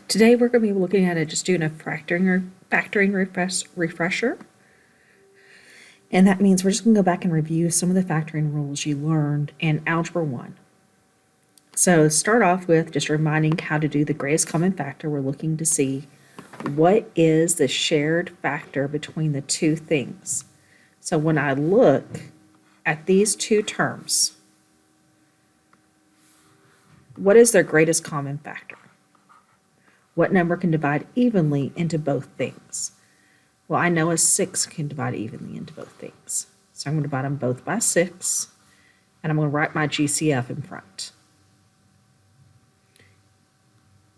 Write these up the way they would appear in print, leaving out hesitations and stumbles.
Today we're going to be looking at just doing a factoring refresher. And that means we're just going to go back and review some of the factoring rules you learned in Algebra 1. So start off with just reminding how to do the greatest common factor. We're looking to see what is the shared factor between the two things. So when I look at these two terms, what is their greatest common factor? What number can divide evenly into both things? Well, I know a 6 can divide evenly into both things. So I'm going to divide them both by 6, and I'm going to write my GCF in front.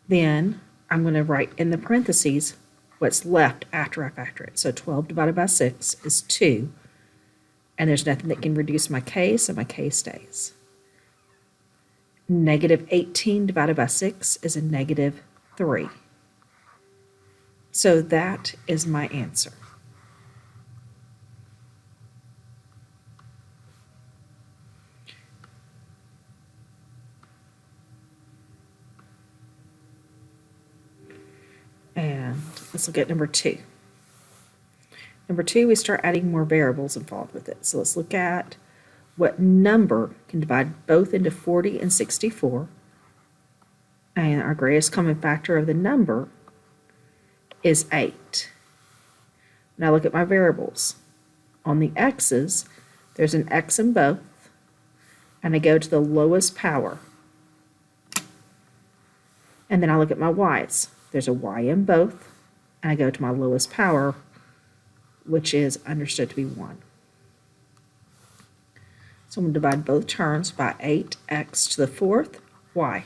Then I'm going to write in the parentheses what's left after I factor it. So 12 divided by 6 is 2, and there's nothing that can reduce my k, so my k stays. Negative 18 divided by 6 is a negative 3. So that is my answer. And let's look at number 2. Number 2, we start adding more variables involved with it. So let's look at what number can divide both into 40 and 64. And our greatest common factor of the number is 8. Now look at my variables. On the x's, there's an x in both, and I go to the lowest power. And then I look at my y's. There's a y in both, and I go to my lowest power, which is understood to be 1. So I'm going to divide both terms by 8x to the 4th y.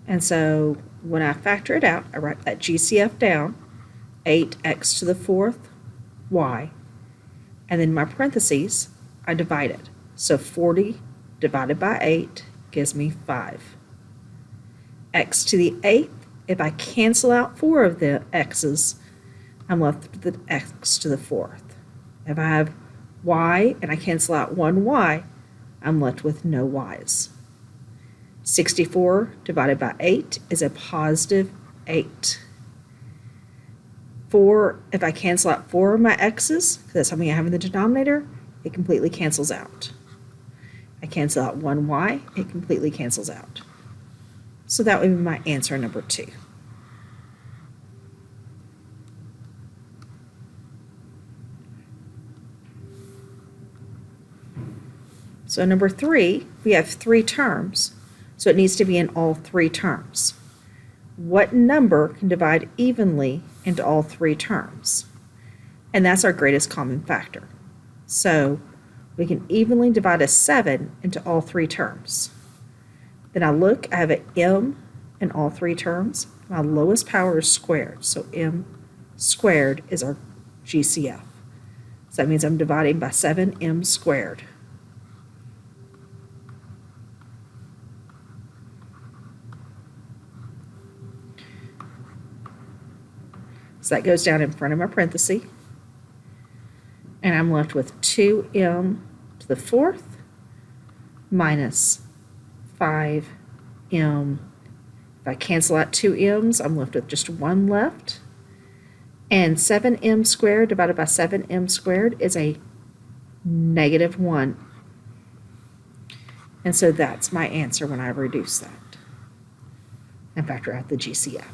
And so when I factor it out, I write that GCF down, 8x to the 4th y, and then my parentheses, I divide it. So 40 divided by 8 gives me 5. X to the 8th, if I cancel out 4 of the x's, I'm left with the x to the 4th. If I have y and I cancel out 1 y, I'm left with no y's. 64 divided by 8 is a positive 8. 4, if I cancel out 4 of my x's, because that's something I have in the denominator, it completely cancels out. I cancel out 1 y, it completely cancels out. So that would be my answer, number 2. So number 3, we have 3 terms. So it needs to be in all 3 terms. What number can divide evenly into all 3 terms? And that's our greatest common factor. So we can evenly divide a 7 into all 3 terms. Then I look, I have an m in all 3 terms. My lowest power is squared, so m squared is our GCF. So that means I'm dividing by 7m squared. So that goes down in front of my parenthesis. And I'm left with 2m to the 4th minus 5m. If I cancel out 2 m's, I'm left with just 1 left. And 7m squared divided by 7m squared is a negative 1. And so that's my answer when I reduce that and factor out the GCF.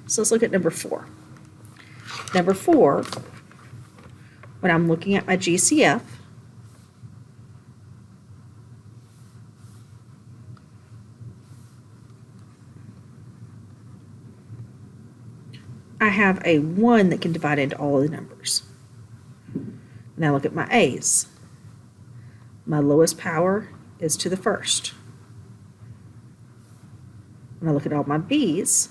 So let's look at number 4. Number 4, when I'm looking at my GCF, I have a 1 that can divide into all of the numbers. Now look at my A's. My lowest power is to the 1st. When I look at all my B's,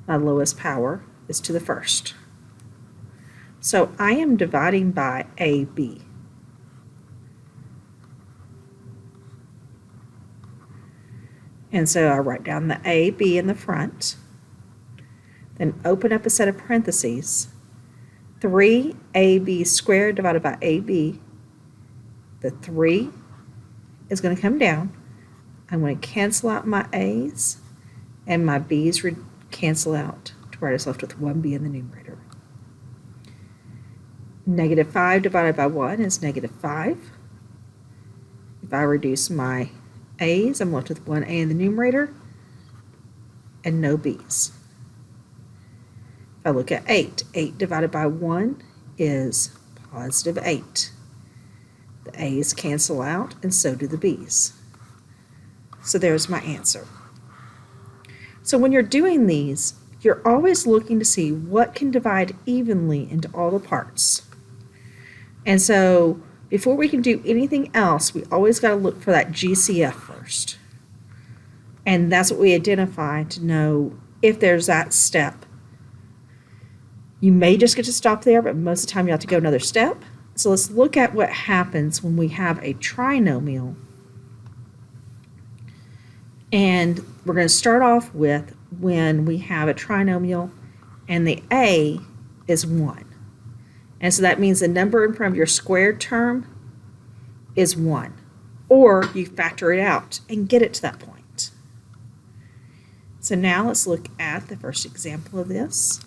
my lowest power is to the 1st. So I am dividing by AB. And so I write down the AB in the front, then open up a set of parentheses. 3ab squared divided by ab The 3 is going to come down. I'm going to cancel out my A's, and my B's cancel out to where I just left with 1b in the numerator. Negative 5 divided by 1 is negative 5. If I reduce my A's, I'm left with 1a in the numerator and no B's. If I look at 8, 8 divided by 1 is positive 8. The A's cancel out, and so do the B's. So there's my answer. So when you're doing these, you're always looking to see what can divide evenly into all the parts. And so before we can do anything else, we always got to look for that GCF first. And that's what we identify to know if there's that step. You may just get to stop there, but most of the time you have to go another step. So let's look at what happens when we have a trinomial. And we're going to start off with when we have a trinomial and the a is 1. And so that means the number in front of your squared term is 1. Or you factor it out and get it to that point. So now let's look at the first example of this.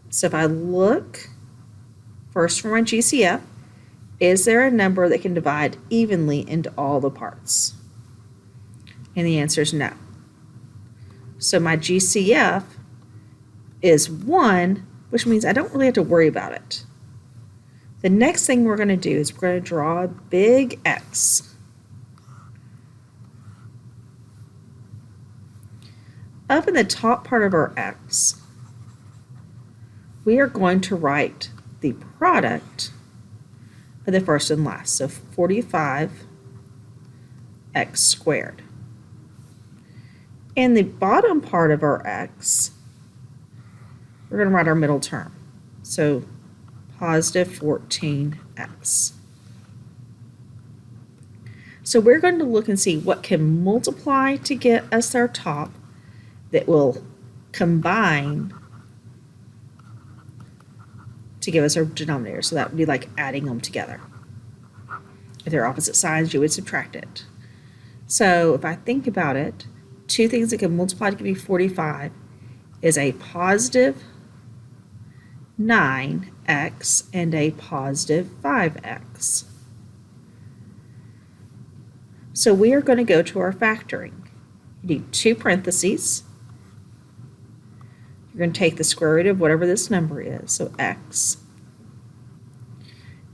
So if I look first for my GCF, is there a number that can divide evenly into all the parts? And the answer is no. So my GCF is 1, which means I don't really have to worry about it. The next thing we're going to do is we're going to draw a big X. Up in the top part of our X, we are going to write the product of the first and last, so 45x squared. In the bottom part of our X, we're going to write our middle term, so positive 14x. So we're going to look and see what can multiply to get us our top that will combine to give us our denominator. So that would be like adding them together. If they're opposite sides, you would subtract it. So if I think about it, two things that can multiply to give me 45 is a positive 9x and a positive 5x. So we are going to go to our factoring. You need two parentheses. You're going to take the square root of whatever this number is, so x.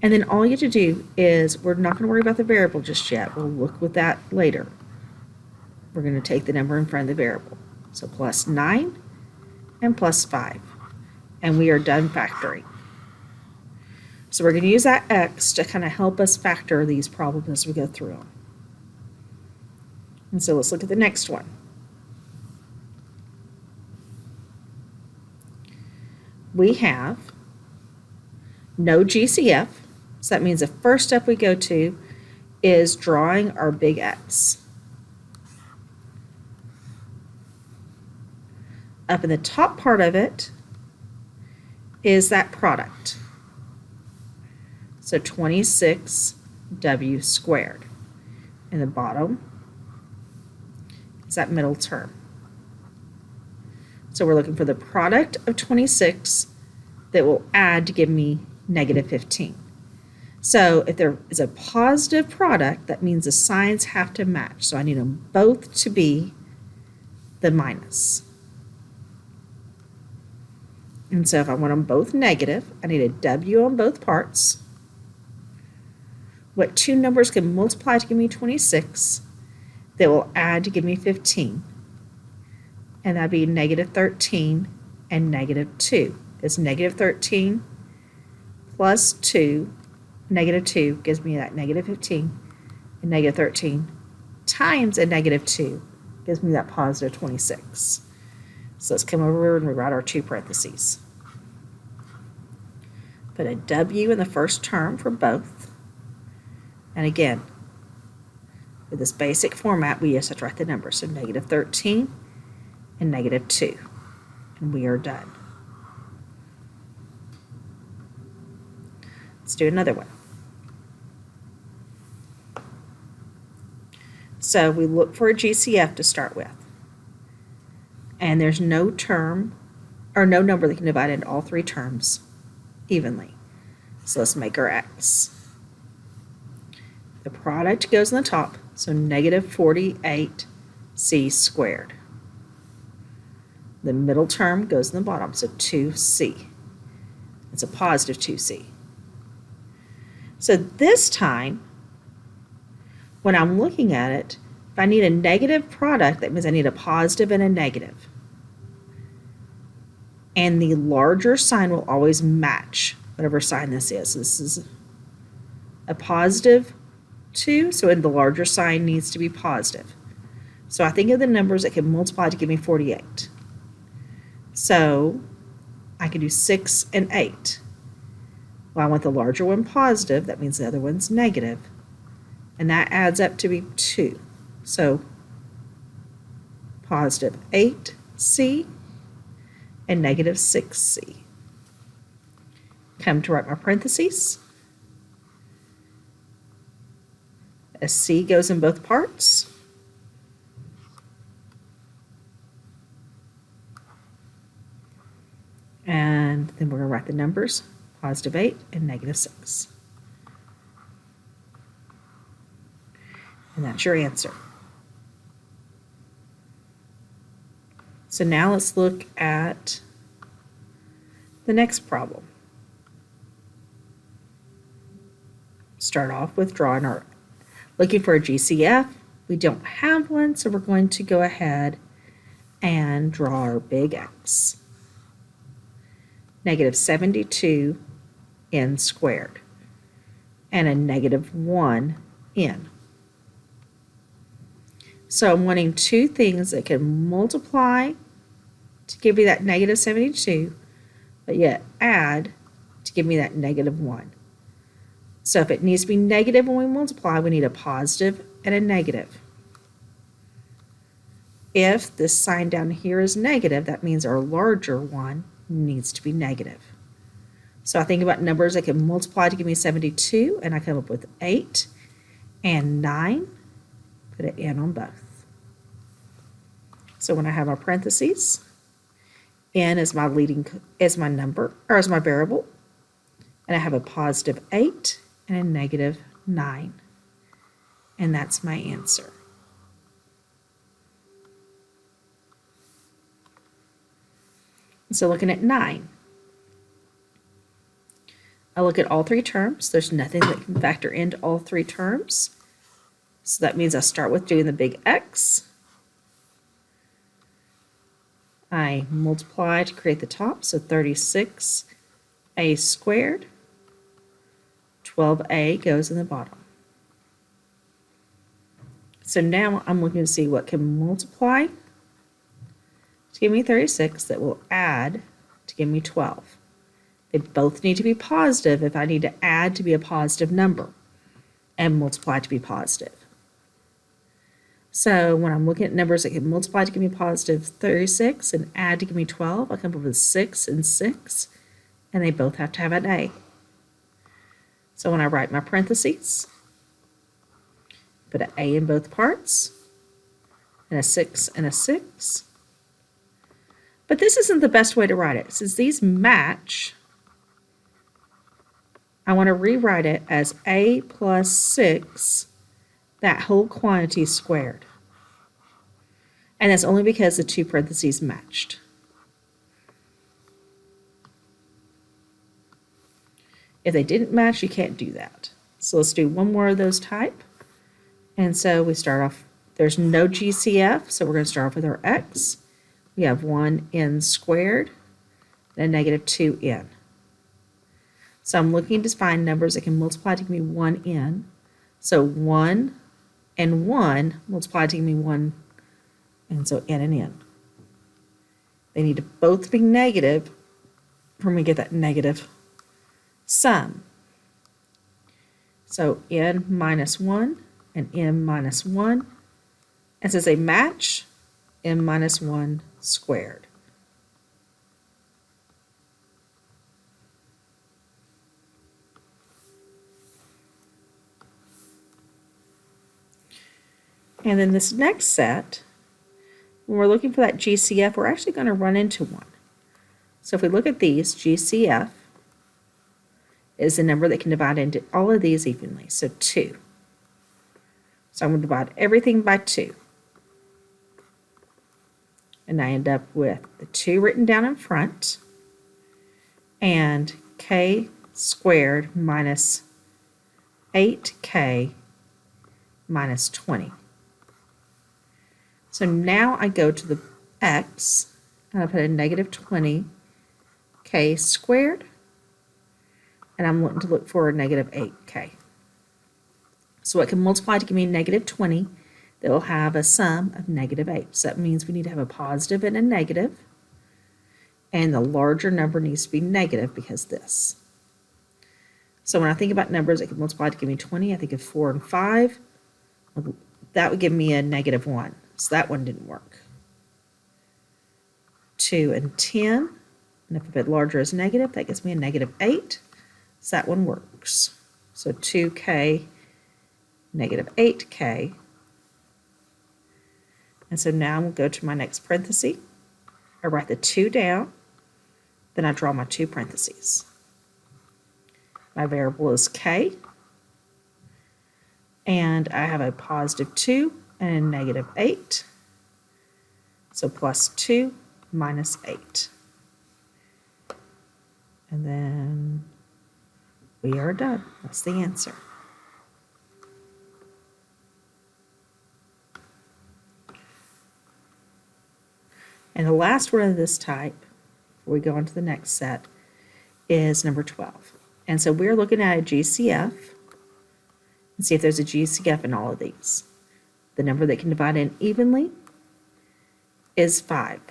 And then all you have to do is, we're not going to worry about the variable just yet. We'll look with that later. We're going to take the number in front of the variable. So plus 9 and plus 5. And we are done factoring. So we're going to use that x to kind of help us factor these problems as we go through them. And so let's look at the next one. We have no GCF, so that means the first step we go to is drawing our big X. Up in the top part of it is that product, so 26w squared. In the bottom is that middle term. So we're looking for the product of 26 that will add to give me negative 15. So if there is a positive product, that means the signs have to match. So I need them both to be the minus. And so if I want them both negative, I need a W on both parts. What two numbers can multiply to give me 26 that will add to give me 15? And that'd be negative 13 and negative 2. It's negative 13 plus 2, negative 2 gives me that negative 15, and negative 13 times a negative 2 gives me that positive 26. So let's come over and rewrite our two parentheses. Put a W in the first term for both. And again, with this basic format, we just have to write the numbers. So negative 13 and negative 2. And we are done. Let's do another one. So we look for a GCF to start with. And there's no term or no number that can divide into all three terms evenly. So let's make our x. The product goes on the top, so negative 48c squared. The middle term goes in the bottom, so 2c. It's a positive 2c. So this time, when I'm looking at it, if I need a negative product, that means I need a positive and a negative. And the larger sign will always match whatever sign this is. This is a positive 2, so the larger sign needs to be positive. So I think of the numbers that can multiply to give me 48. So I can do 6 and 8. Well, I want the larger one positive, that means the other one's negative, and that adds up to be 2. So positive 8c and negative 6c. Come to write my parentheses. A c goes in both parts. And then we're going to write the numbers, positive 8 and negative 6. And that's your answer. So now let's look at the next problem. Start off with looking for a GCF. We don't have one, so we're going to go ahead and draw our big X. Negative 72n squared and a negative 1n. So I'm wanting two things that can multiply to give me that negative 72, but yet add to give me that negative 1. So if it needs to be negative when we multiply, we need a positive and a negative. If this sign down here is negative, that means our larger one needs to be negative. So I think about numbers that can multiply to give me 72, and I come up with 8 and 9. Put an n on both. So when I have my parentheses, n is my number, or is my variable, and I have a positive 8 and a negative 9. And that's my answer. So looking at 9, I look at all three terms. There's nothing that can factor into all three terms. So that means I start with doing the big X. I multiply to create the top, so 36a squared. 12a goes in the bottom. So now I'm looking to see what can multiply to give me 36 that will add to give me 12. They both need to be positive if I need to add to be a positive number and multiply to be positive. So when I'm looking at numbers that can multiply to give me positive 36 and add to give me 12, I come up with 6 and 6, and they both have to have an A. So when I write my parentheses, put an A in both parts, and a 6 and a 6. But this isn't the best way to write it. Since these match, I want to rewrite it as A plus 6, that whole quantity squared. And that's only because the two parentheses matched. If they didn't match, you can't do that. So let's do one more of those type. And so we start off, there's no GCF, so we're going to start off with our X. We have 1n squared and a negative 2n. So I'm looking to find numbers that can multiply to give me 1n. So 1 and 1 multiply to give me 1, and so n and n. They need to both be negative for me to get that negative sum. So n minus 1 and m minus 1. And since they match, m minus 1 squared. And then this next set, when we're looking for that GCF, we're actually going to run into one. So if we look at these, GCF is the number that can divide into all of these evenly, so 2. So I'm going to divide everything by 2. And I end up with the 2 written down in front and k squared minus 8k minus 20. So now I go to the x and I put a negative 20k squared, and I'm looking to look for a negative 8k. So it can multiply to give me negative 20 that will have a sum of negative 8. So that means we need to have a positive and a negative, and the larger number needs to be negative because this. So when I think about numbers that can multiply to give me 20, I think of 4 and 5. That would give me a negative 1. So that one didn't work. 2 and 10. And if a bit larger is negative, that gives me a negative 8. So that one works. So 2k, negative 8k. And so now we'll go to my next parenthesis. I write the 2 down. Then I draw my 2 parentheses. My variable is k. And I have a positive 2 and a negative 8. So plus 2 minus 8. And then we are done. That's the answer. And the last one of this type, before we go on to the next set, is number 12. And so we're looking at a GCF and see if there's a GCF in all of these. The number that can divide in evenly is 5.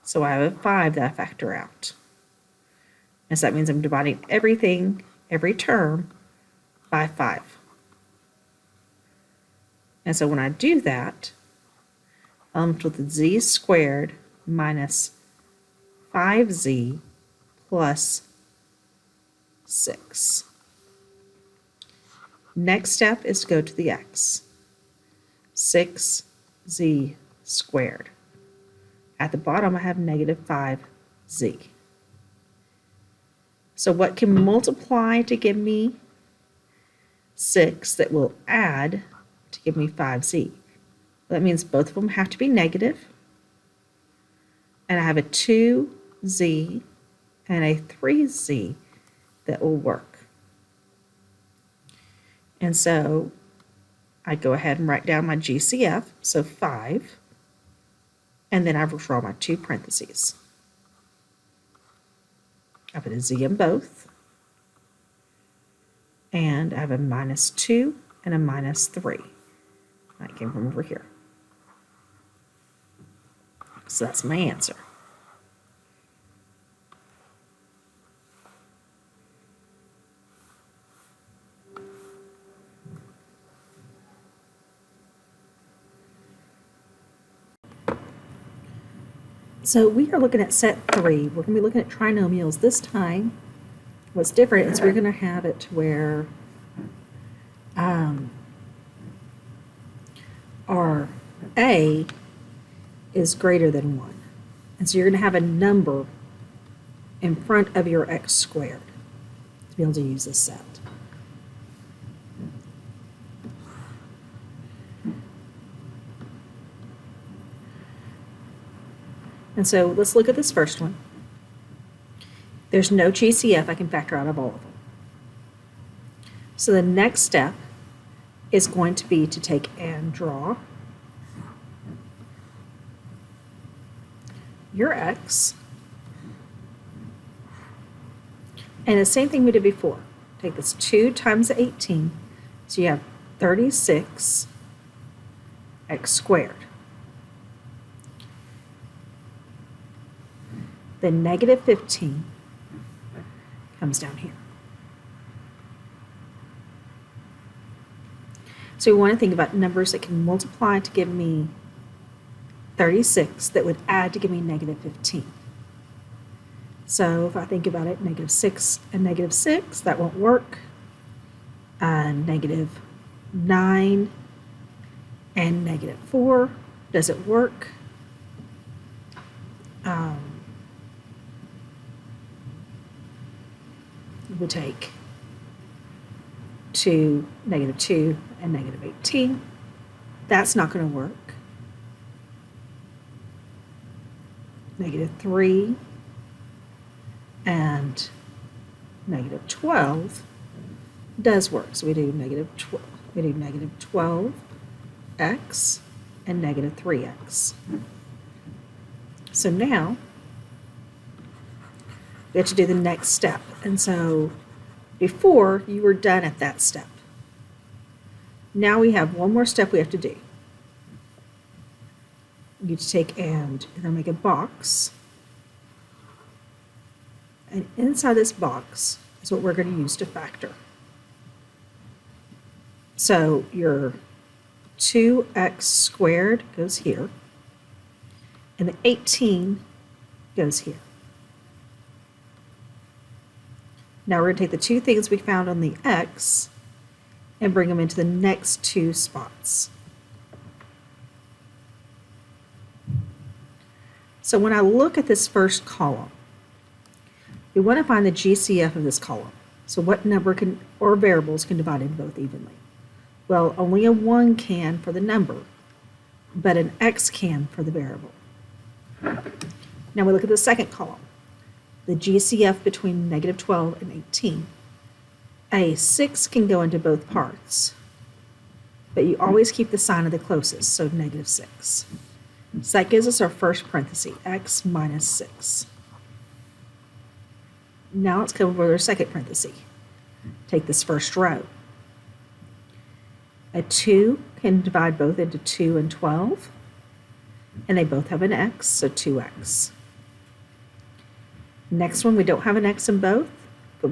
So I have a 5 that I factor out. And so that means I'm dividing everything, every term, by 5. And so when I do that, I'm left with the z squared minus 5z plus 6. Next step is to go to the x. 6z squared. At the bottom, I have negative 5z. So what can multiply to give me 6 that will add to give me 5z? That means both of them have to be negative. And I have a 2z and a 3z that will work. And so I go ahead and write down my GCF, so 5, and then I will draw my 2 parentheses. I put a z in both, and I have a minus 2 and a minus 3. That came from over here. So that's my answer. So we are looking at set 3. We're going to be looking at trinomials this time. What's different is we're going to have it where our a is greater than 1. And so you're going to have a number in front of your x squared to be able to use this set. And so let's look at this first one. There's no GCF I can factor out of all of them. So the next step is going to be to take and draw your x. And the same thing we did before. Take this 2 times 18. So you have 36 x squared. Then negative 15 comes down here. So we want to think about numbers that can multiply to give me 36 that would add to give me negative 15. So if I think about it, negative 6 and negative 6, that won't work. Negative 9 and -4. Does it work? We take 2, -2, and -18. That's not going to work. -3 and -12 does work. So we do -12, we do -12x and -3x. So now we have to do the next step. And so before, you were done at that step. Now we have one more step we have to do. You take and you're going to make a box. And inside this box is what we're going to use to factor. So your 2x squared goes here, and the 18 goes here. Now we're going to take the two things we found on the x and bring them into the next two spots. So when I look at this first column, we want to find the GCF of this column. So what number or variables can divide into both evenly? Well, only a 1 can for the number, but an x can for the variable. Now we look at the second column, the GCF between -12 and 18. A 6 can go into both parts, but you always keep the sign of the closest, so -6. So that gives us our first parenthesis, x minus 6. Now let's come over to our second parenthesis. Take this first row. A 2 can divide both into 2 and 12, and they both have an x, so 2x. Next one, we don't have an x in both, but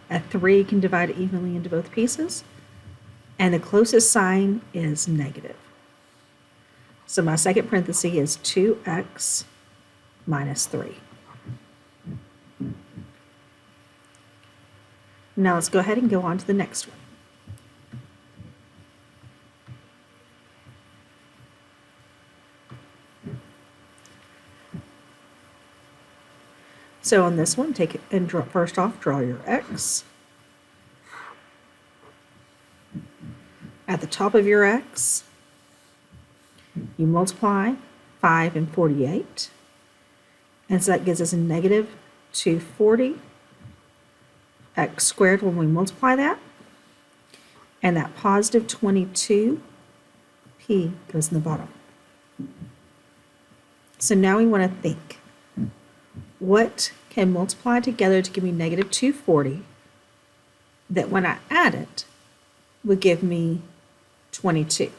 a 3 can divide evenly into both pieces, and the closest sign is negative. So my second parenthesis is 2x minus 3. Now let's go ahead and go on to the next one. So on this one, take it and draw, first off, draw your x. At the top of your x, you multiply 5 and 48. And so that gives us a -240 x squared when we multiply that. And that positive 22p goes in the bottom. So now we want to think, what can multiply together to give me -240 that when I add it would give me 22?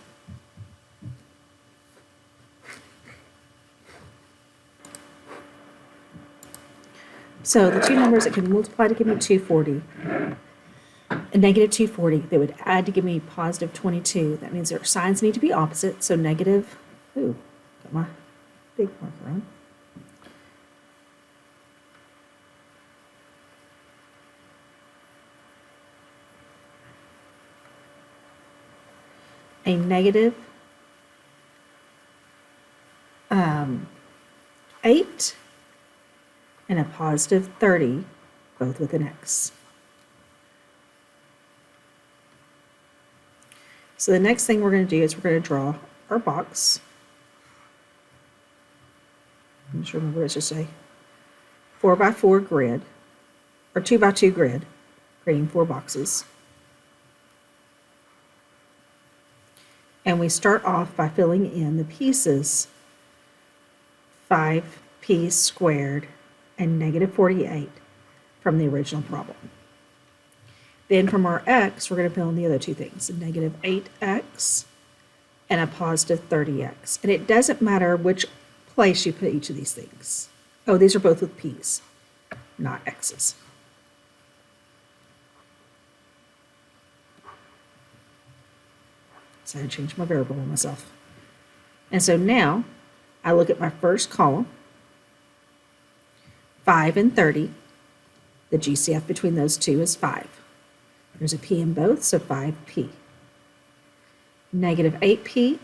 So the two numbers that can multiply to give me 240 and -240, they would add to give me positive 22. That means their signs need to be opposite. So negative, got my big marker on. A negative 8 and a positive 30, both with an x. So the next thing we're going to do is we're going to draw our box. I'm just remember it's just a 4x4 grid, or 2x2 grid, creating 4 boxes. And we start off by filling in the pieces 5p squared and -48 from the original problem. Then from our x, we're going to fill in the other two things, a -8x and a positive 30x. And it doesn't matter which place you put each of these things. Oh, these are both with p's, not x's. So I changed my variable on myself. And so now I look at my first column, 5 and 30. The GCF between those two is 5. There's a p in both, so 5p. -8p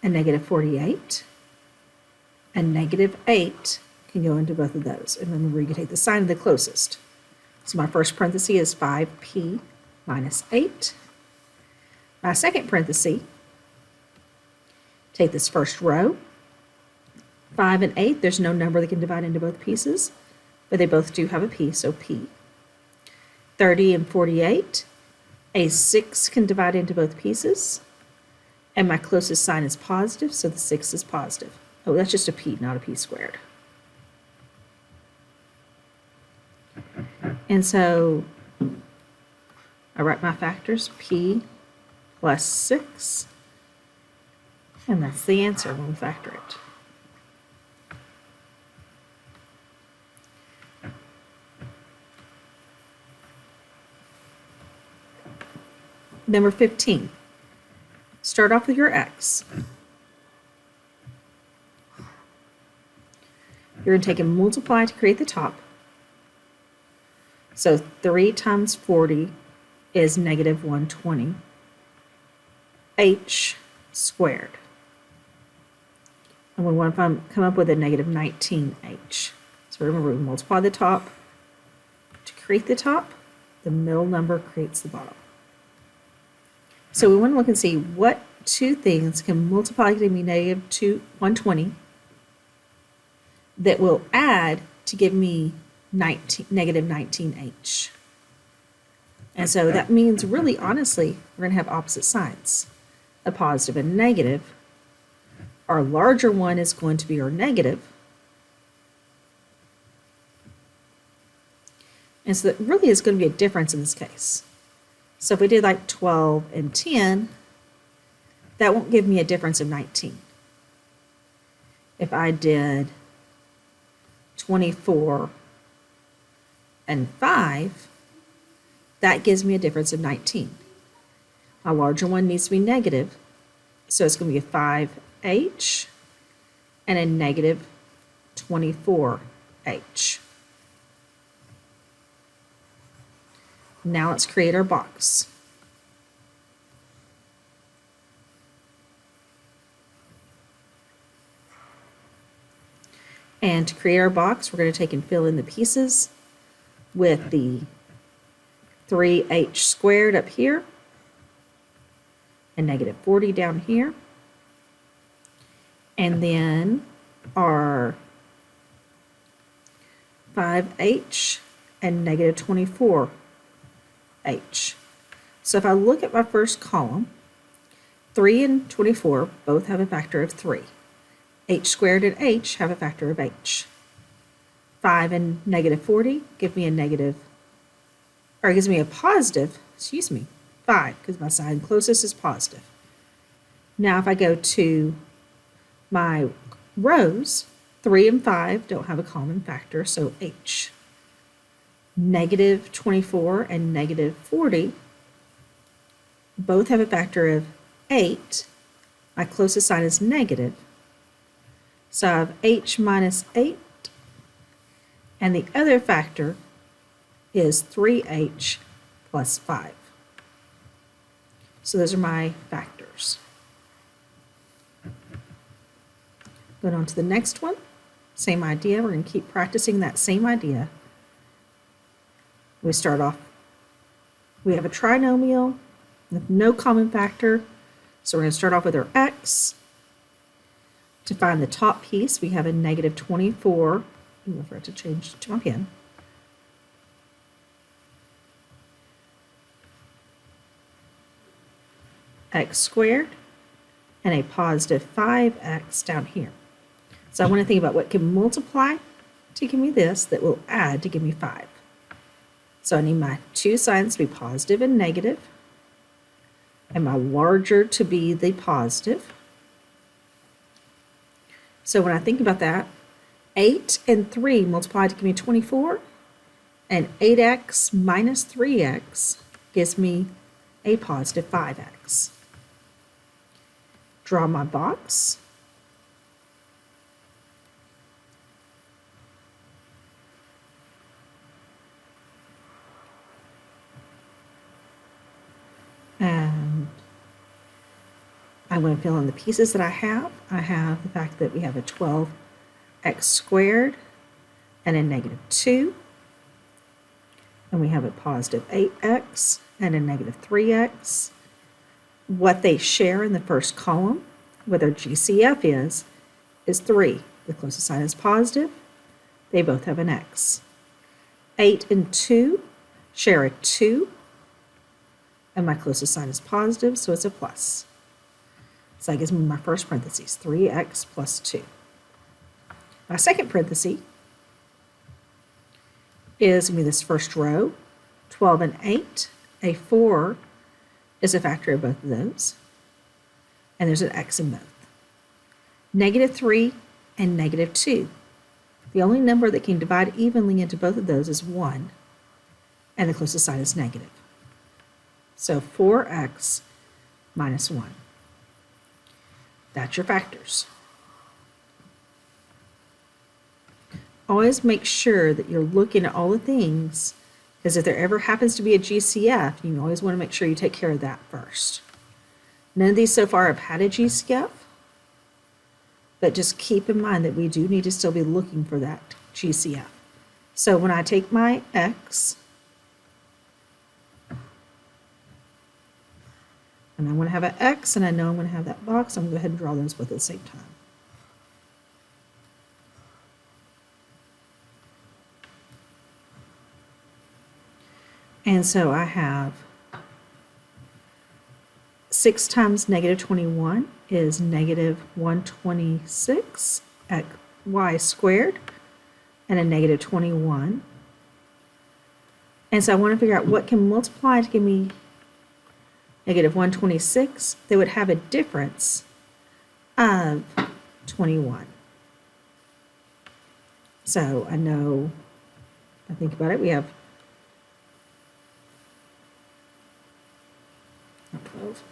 and negative 48, and negative 8 can go into both of those. And remember, you can take the sign of the closest. So my first parenthesis is 5p minus 8. My second parenthesis, take this first row, 5 and 8, there's no number that can divide into both pieces, but they both do have a p, so p. 30 and 48, a 6 can divide into both pieces, and my closest sign is positive, so the 6 is positive. Oh, that's just a p, not a p squared. And so I write my factors, p plus 6, and that's the answer when we factor it. Number 15, start off with your x. You're going to take and multiply to create the top. So 3 times 40 is negative 120 h squared. And we want to come up with a negative 19h. So remember, we multiply the top to create the top. The middle number creates the bottom. So we want to look and see what two things can multiply to give me negative 120 that will add to give me negative 19h. And so that means, really honestly, we're going to have opposite signs, a positive and negative. Our larger one is going to be our negative. And so that really is going to be a difference in this case. So if we did like 12 and 10, that won't give me a difference of 19. If I did 24 and 5, that gives me a difference of 19. My larger one needs to be negative, so it's going to be a 5h and a negative 24h. Now let's create our box. And to create our box, we're going to take and fill in the pieces with the 3h squared up here and negative 40 down here. And then our 5h and negative 24h. So if I look at my first column, 3 and 24 both have a factor of 3. H squared and h have a factor of h. 5 and negative 40 give me a negative, or it gives me a positive, 5, because my sign closest is positive. Now if I go to my rows, 3 and 5 don't have a common factor, so h. Negative 24 and negative 40 both have a factor of 8. My closest sign is negative. So I have h minus 8, and the other factor is 3h plus 5. So those are my factors. Going on to the next one, same idea. We're going to keep practicing that same idea. We start off, we have a trinomial with no common factor, so we're going to start off with our x. To find the top piece, we have a negative 24. I'm going to change to my pen. X squared and a positive 5x down here. So I want to think about what can multiply to give me this that will add to give me 5. So I need my two signs to be positive and negative, and my larger to be the positive. So when I think about that, 8 and 3 multiply to give me 24, and 8x minus 3x gives me a positive 5x. Draw my box. And I'm going to fill in the pieces that I have. I have the fact that we have a 12x squared and a negative 2. And we have a positive 8x and a negative 3x. What they share in the first column, what their GCF is 3. The closest sign is positive. They both have an x. 8 and 2 share a 2. And my closest sign is positive, so it's a plus. So that gives me my first parentheses, 3x plus 2. My second parenthesis is going to be this first row, 12 and 8. A 4 is a factor of both of those. And there's an x in both. Negative 3 and negative 2. The only number that can divide evenly into both of those is 1. And the closest sign is negative. So 4x minus 1. That's your factors. Always make sure that you're looking at all the things, because if there ever happens to be a GCF, you always want to make sure you take care of that first. None of these so far have had a GCF, but just keep in mind that we do need to still be looking for that GCF. So when I take my x, and I want to have an x, and I know I'm going to have that box, I'm going to go ahead and draw those both at the same time. And so I have 6 times negative 21 is negative 126 at y squared, and a negative 21. And so I want to figure out what can multiply to give me negative 126. They would have a difference of 21. So I know, if I think about it, we have 12,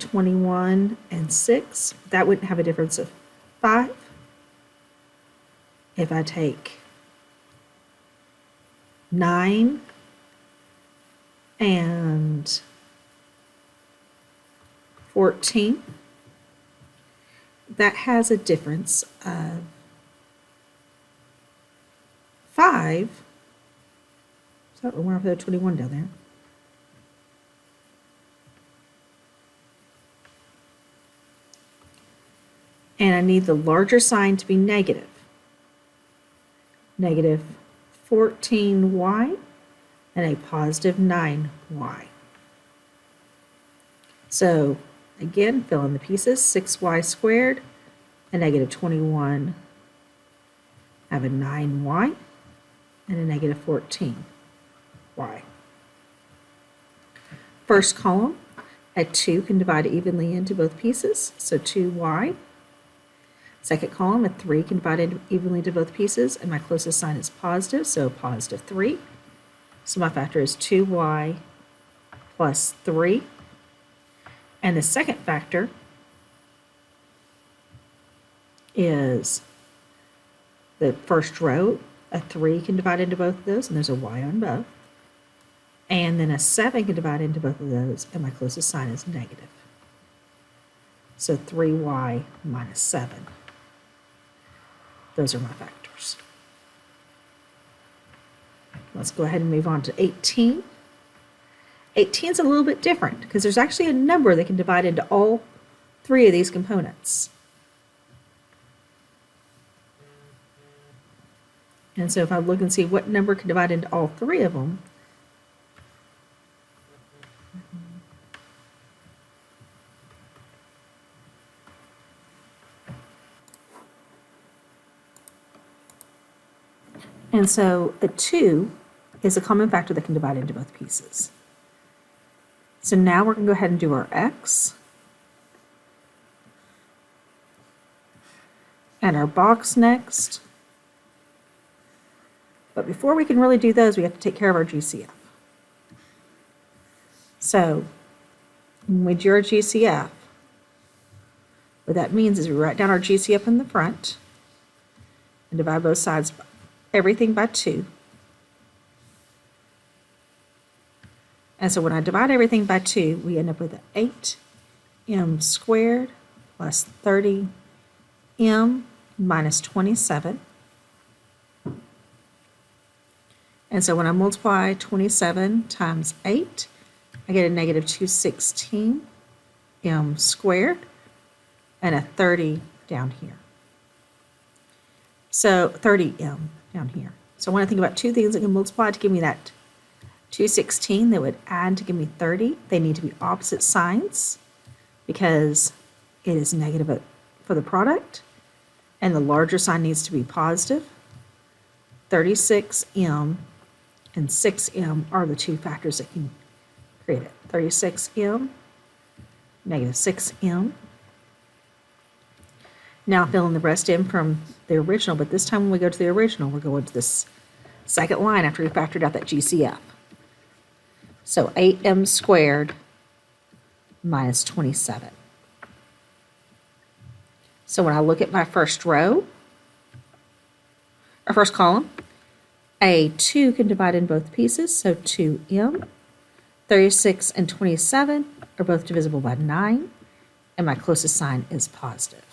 21 and 6. That wouldn't have a difference of 5. If I take 9 and 14, that has a difference of 5. So we're going to put 21 down there. And I need the larger sign to be negative. Negative 14y and a positive 9y. So again, fill in the pieces. 6y squared, a negative 21, have a 9y, and a negative 14y. First column, a 2 can divide evenly into both pieces, so 2y. Second column, a 3 can divide evenly into both pieces, and my closest sign is positive, so positive 3. So my factor is 2y plus 3. And the second factor is the first row. A 3 can divide into both of those, and there's a y on both. And then a 7 can divide into both of those, and my closest sign is negative. So 3y minus 7. Those are my factors. Let's go ahead and move on to 18. 18 is a little bit different because there's actually a number that can divide into all 3 of these components. And so if I look and see what number can divide into all 3 of them, and so a 2 is a common factor that can divide into both pieces. So now we're going to go ahead and do our x. And our box next. But before we can really do those, we have to take care of our GCF. So when we do our GCF, what that means is we write down our GCF in the front and divide both sides, everything by 2. And so when I divide everything by 2, we end up with 8m squared plus 30m minus 27. And so when I multiply 27 times 8, I get a negative 216m squared and a 30 down here. So 30m down here. So when I think about two things that can multiply to give me that 216 that would add to give me 30, they need to be opposite signs because it is negative for the product, and the larger sign needs to be positive. 36m and 6m are the two factors that can create it. 36m, negative 6m. Now filling the rest in from the original, but this time when we go to the original, we're going to this second line after we factored out that GCF. So 8m squared minus 27. So when I look at my first row, or first column, a 2 can divide in both pieces, so 2m. 36 and 27 are both divisible by 9, and my closest sign is positive.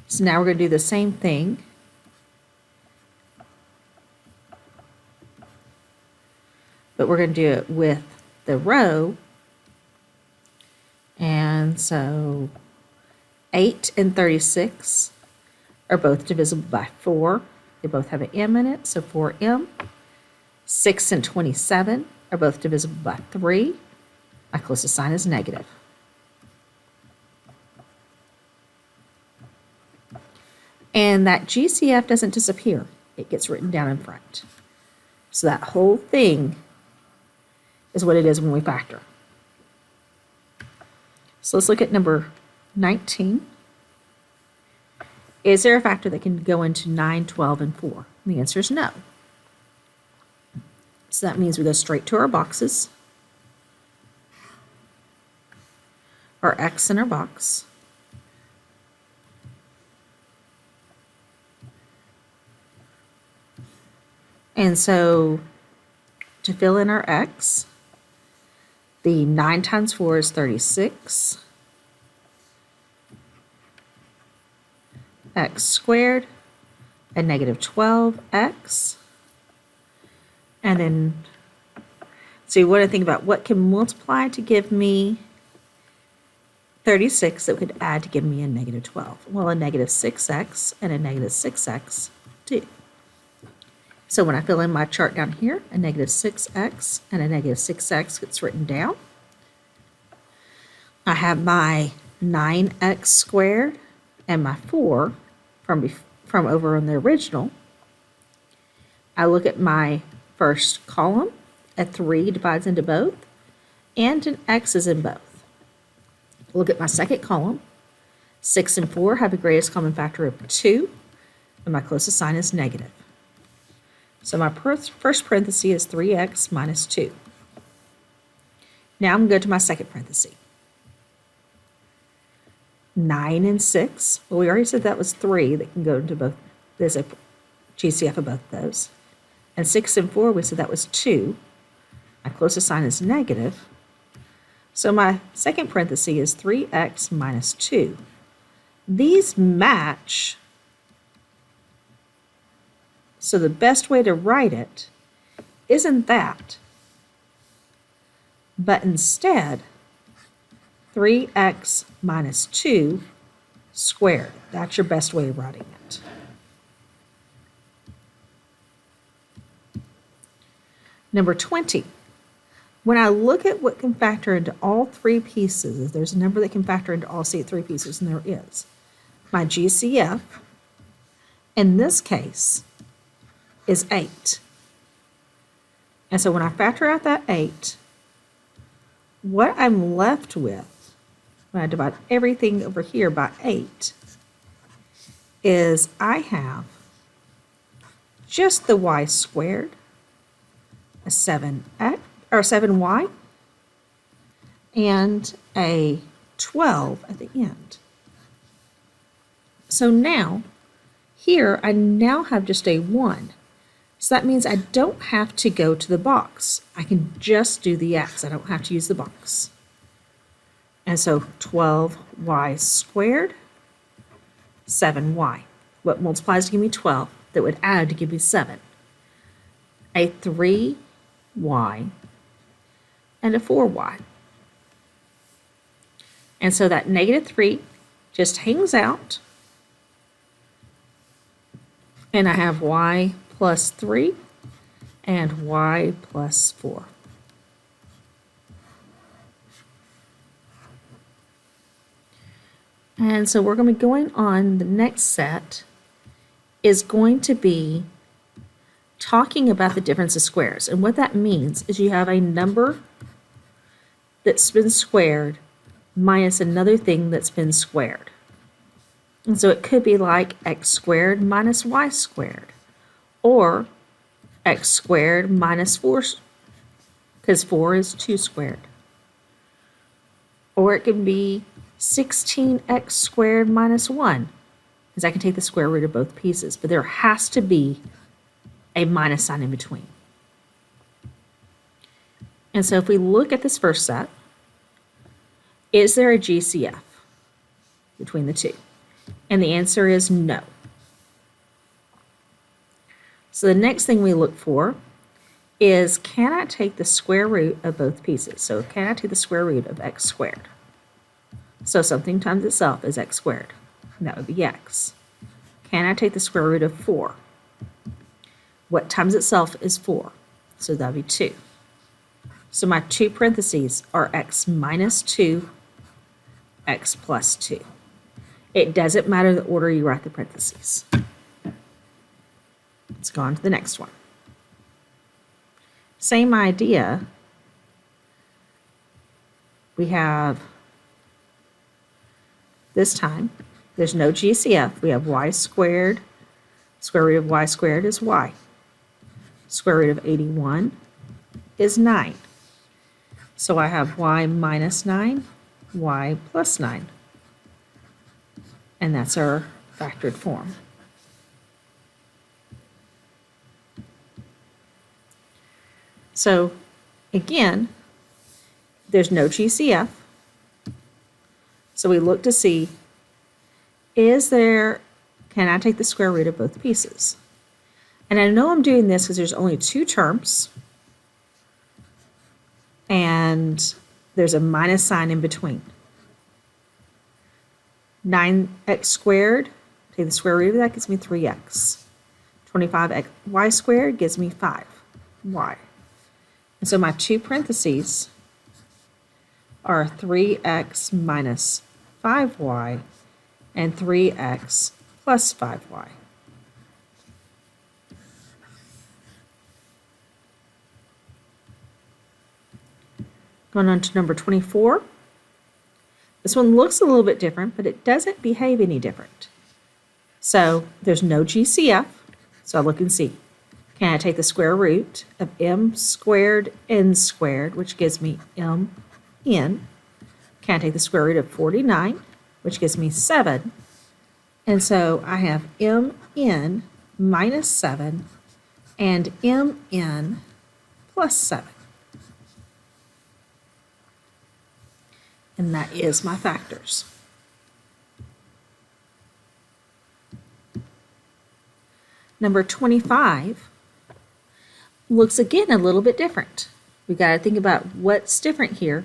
So now we're going to do the same thing. But we're going to do it with the row. And so 8 and 36 are both divisible by 4. They both have an m in it, so 4m. 6 and 27 are both divisible by 3. My closest sign is negative. And that GCF doesn't disappear. It gets written down in front. So that whole thing is what it is when we factor. So let's look at number 19. Is there a factor that can go into 9, 12, and 4? And the answer is no. So that means we go straight to our boxes, our X in our box. And so to fill in our X, the 9 times 4 is 36. X squared and negative 12x. And then, so you want to think about what can multiply to give me 36 that could add to give me a negative 12. Well, a negative 6x and a negative 6x do. So when I fill in my chart down here, a negative 6x and a negative 6x gets written down. I have my 9x squared and my 4 from over on the original. I look at my first column, a 3 divides into both, and an x is in both. Look at my second column, 6 and 4 have the greatest common factor of 2, and my closest sign is negative. So my first parenthesis is 3x minus 2. Now I'm going to go to my second parenthesis. 9 and 6. Well, we already said that was 3 that can go into both. There's a GCF of both of those. And 6 and 4, we said that was 2. My closest sign is negative. So my second parenthesis is 3x minus 2. These match. So the best way to write it isn't that, but instead 3x minus 2 squared. That's your best way of writing it. Number 20. When I look at what can factor into all three pieces, if there's a number that can factor into all three pieces, and there is, my GCF, in this case, is 8. And so when I factor out that 8, what I'm left with, when I divide everything over here by 8, is I have just the y squared, a 7y, and a 12 at the end. So now, here I now have just a 1. So that means I don't have to go to the box. I can just do the x. I don't have to use the box. And so 12y squared, 7y. What multiplies to give me 12? That would add to give me 7. A 3y and a 4y. And so that negative 3 just hangs out. And I have y plus 3 and y plus 4. And so we're going to be going on, the next set is going to be talking about the difference of squares. And what that means is you have a number that's been squared minus another thing that's been squared. And so it could be like x squared minus y squared, or x squared minus 4, because 4 is 2 squared. Or it can be 16x squared minus 1, because I can take the square root of both pieces, but there has to be a minus sign in between. And so if we look at this first set, is there a GCF between the two? And the answer is no. So the next thing we look for is, can I take the square root of both pieces? So can I take the square root of x squared? So something times itself is x squared. And that would be x. Can I take the square root of 4? What times itself is 4? So that would be 2. So my two parentheses are x minus 2, x plus 2. It doesn't matter the order you write the parentheses. Let's go on to the next one. Same idea. We have, this time, there's no GCF. We have y squared. Square root of y squared is y. Square root of 81 is 9. So I have y minus 9, y plus 9. And that's our factored form. So again, there's no GCF. So we look to see, can I take the square root of both pieces? And I know I'm doing this because there's only two terms, and there's a minus sign in between. 9x squared, take the square root of that, gives me 3x. 25y squared gives me 5y. And so my two parentheses are 3x minus 5y and 3x plus 5y. Going on to number 24. This one looks a little bit different, but it doesn't behave any different. So there's no GCF, so I look and see. Can I take the square root of m squared n squared, which gives me mn? Can I take the square root of 49, which gives me 7? And so I have mn minus 7 and mn plus 7. And that is my factors. Number 25 looks again a little bit different. We got to think about what's different here,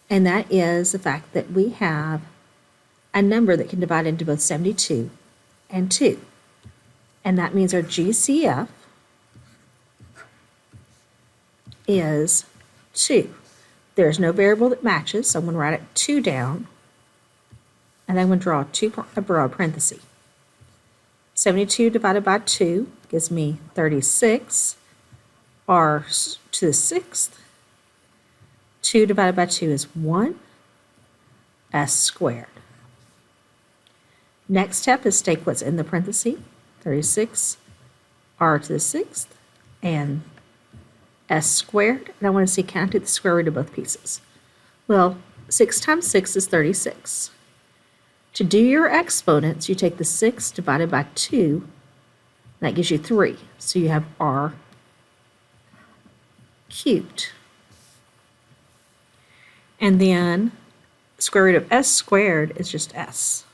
and that is the fact that we have a number that can divide into both 72 and 2. And that means our GCF is 2. There's no variable that matches, so I'm going to write it 2 down, and I'm going to draw a broad parenthesis. 72 divided by 2 gives me 36, r to the 6th. 2 divided by 2 is 1, s squared. Next step is take what's in the parenthesis, 36, r to the 6th, and s squared. And I want to see, can I take the square root of both pieces? Well, 6 times 6 is 36. To do your exponents, you take the 6 divided by 2 That gives you 3. So you have r cubed. And then square root of s squared is just s.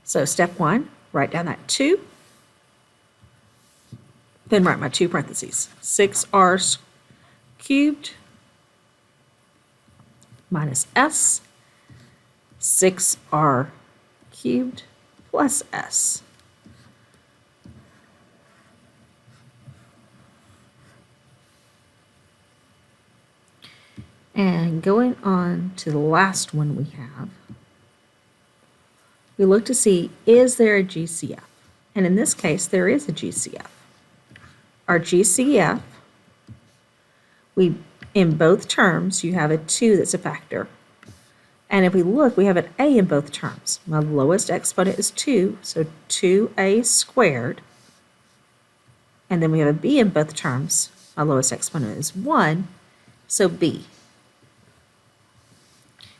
So step 1, write down that 2. Then write my 2 parentheses. 6r cubed minus s, 6r cubed plus s. And going on to the last one we have, we look to see, is there a GCF? And in this case, there is a GCF. Our GCF, in both terms, you have a 2 that's a factor. And if we look, we have an a in both terms. My lowest exponent is 2, so 2a squared. And then we have a b in both terms. My lowest exponent is 1, so b.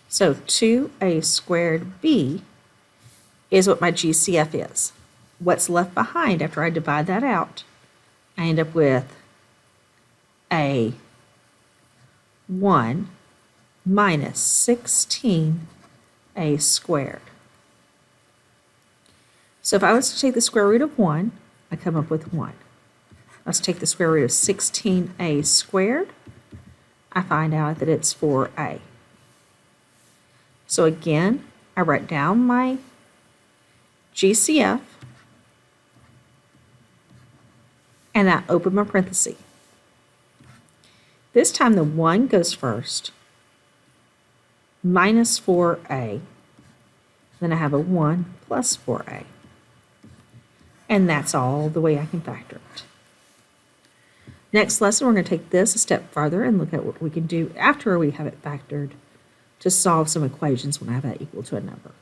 So 2a squared b is what my GCF is. What's left behind after I divide that out, I end up with a 1 minus 16a squared. So if I was to take the square root of 1, I come up with 1. Let's take the square root of 16a squared. I find out that it's 4a. So again, I write down my GCF, and I open my parenthesis. This time the 1 goes first, minus 4a. Then I have a 1 plus 4a. And that's all the way I can factor it. Next lesson, we're going to take this a step farther and look at what we can do after we have it factored to solve some equations when I have that equal to a number.